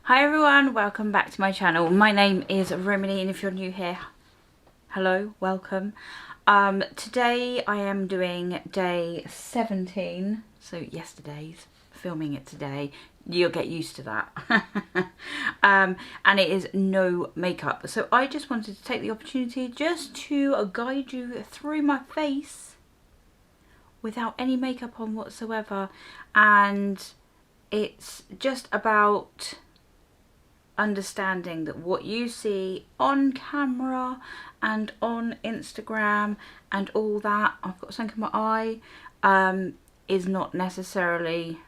Hi everyone, welcome back to my channel. My name is Romany and if you're new here, hello, welcome. Today I am doing day 17, so yesterday's, filming it today. You'll get used to that. And it is no makeup. So I just wanted to take the opportunity just to guide you through my face without any makeup on whatsoever. And it's just about understanding that what you see on camera and on Instagram and all that, I've got something in my eye, is not necessarily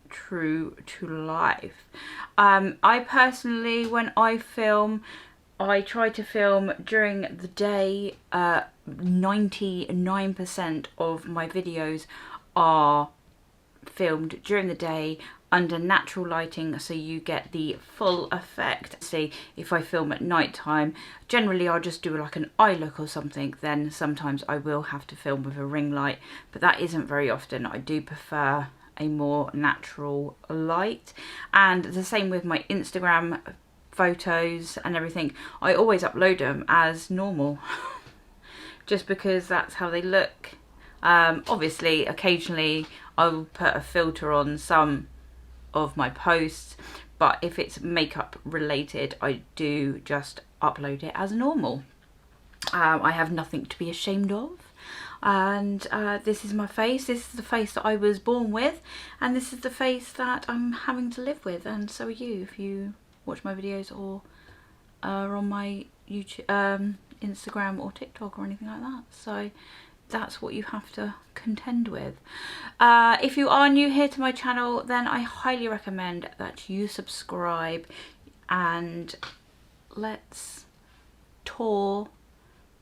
true to life. I personally, when I film, I try to film during the day. 99% of my videos are filmed during the day under natural lighting, so you get the full effect. See, if I film at night time, generally I'll just do like an eye look or something, then sometimes I will have to film with a ring light, but that isn't very often. I do prefer a more natural light. And the same with my Instagram photos and everything, I always upload them as normal just because that's how they look. Obviously occasionally I'll put a filter on some of my posts, but if it's makeup related I do just upload it as normal. I have nothing to be ashamed of, and this is my face. This is the face that I was born with, and this is the face that I'm having to live with, and so are you if you watch my videos or are on my YouTube, Instagram or TikTok or anything like that. So that's what you have to contend with. If you are new here to my channel, then I highly recommend that you subscribe, and let's tour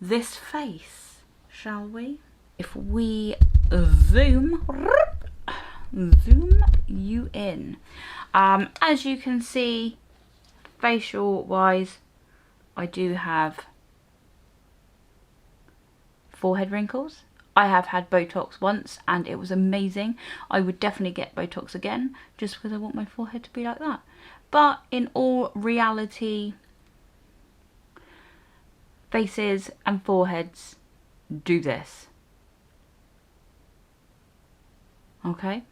this face, shall we? If we zoom you in, as you can see, facial wise, I do have forehead wrinkles. I have had Botox once and it was amazing. I would definitely get Botox again just because I want my forehead to be like that. But in all reality, faces and foreheads do this. Okay?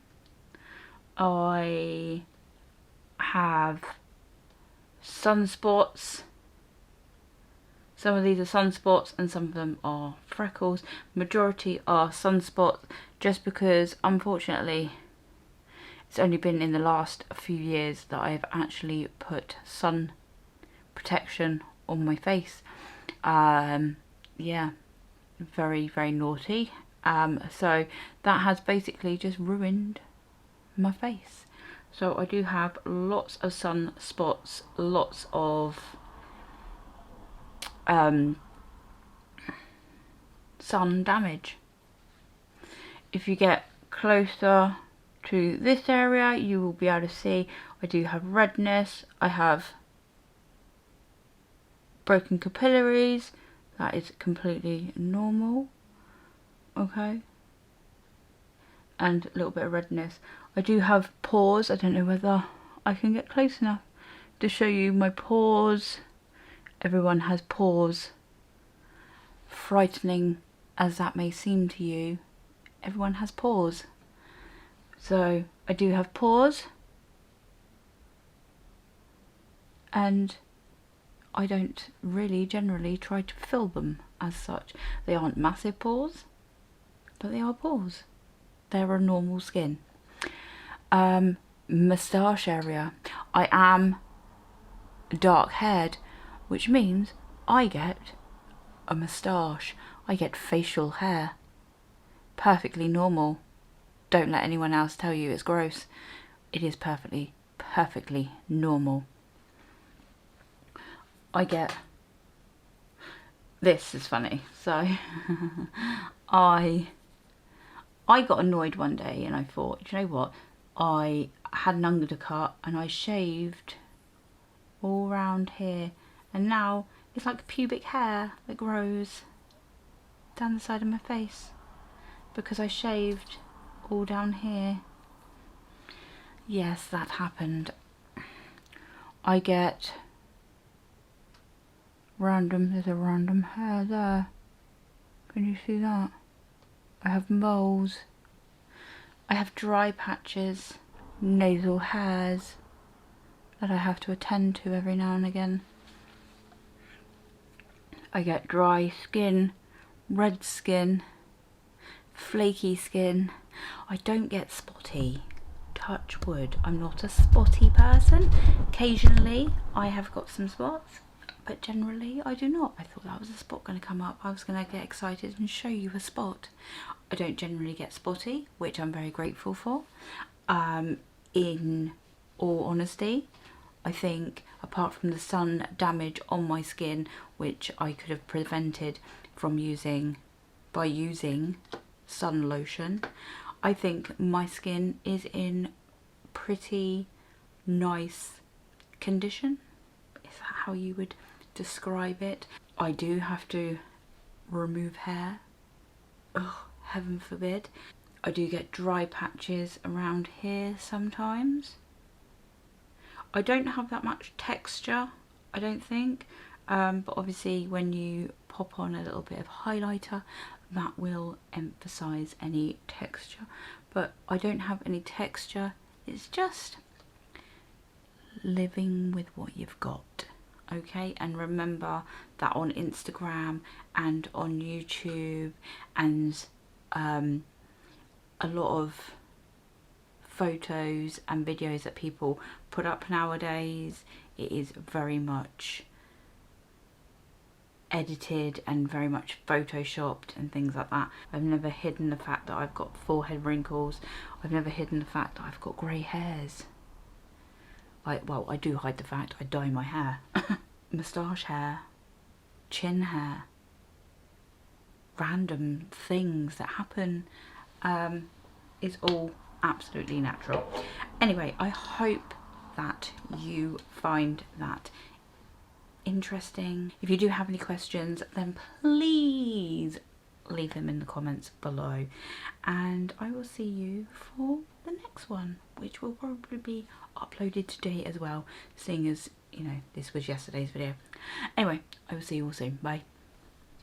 I have sunspots. Some of these are sunspots and some of them are freckles. Majority are sunspots, just because unfortunately it's only been in the last few years that I've actually put sun protection on my face. Yeah, very, very naughty. So that has basically just ruined my face. So I do have lots of sunspots, lots of sun damage. If you get closer to this area, you will be able to see I do have redness. I have broken capillaries. That is completely normal. Okay. And a little bit of redness. I do have pores. I don't know whether I can get close enough to show you my pores. Everyone has pores. Frightening as that may seem to you, everyone has pores. So I do have pores, and I don't really generally try to fill them as such. They aren't massive pores, but they are pores. They're a normal skin. Moustache area. I am dark haired, which means I get a moustache. I get facial hair. Perfectly normal. Don't let anyone else tell you it's gross. It is perfectly normal. I get, this is funny. So I got annoyed one day and I thought, you know what? I had an undercut and I shaved all around here, and now it's like pubic hair that grows down the side of my face because I shaved all down here. Yes, that happened. I get there's a random hair there. Can you see that? I have moles. I have dry patches, nasal hairs that I have to attend to every now and again. I get dry skin, red skin, flaky skin. I don't get spotty. Touch wood. I'm not a spotty person. Occasionally I have got some spots, but generally I do not. I thought that was a spot going to come up. I was going to get excited and show you a spot. I don't generally get spotty, which I'm very grateful for. In all honesty, I think apart from the sun damage on my skin, which I could have prevented from by using sun lotion, I think my skin is in pretty nice condition. Is that how you would describe it? I do have to remove hair. Ugh, heaven forbid. I do get dry patches around here sometimes. I don't have that much texture, I don't think, but obviously when you pop on a little bit of highlighter, that will emphasize any texture. But I don't have any texture. It's just living with what you've got. Okay, and remember that on Instagram and on YouTube and a lot of photos and videos that people put up nowadays, it is very much edited and very much photoshopped and things like that. I've never hidden the fact that I've got forehead wrinkles. I've never hidden the fact that I've got grey hairs. Well, I do hide the fact I dye my hair. Moustache hair, chin hair, random things that happen. Is all absolutely natural. Anyway, I hope that you find that interesting. If you do have any questions, then please leave them in the comments below, and I will see you for the next one, which will probably be uploaded today as well, seeing as, you know, this was yesterday's video. Anyway, I will see you all soon. Bye.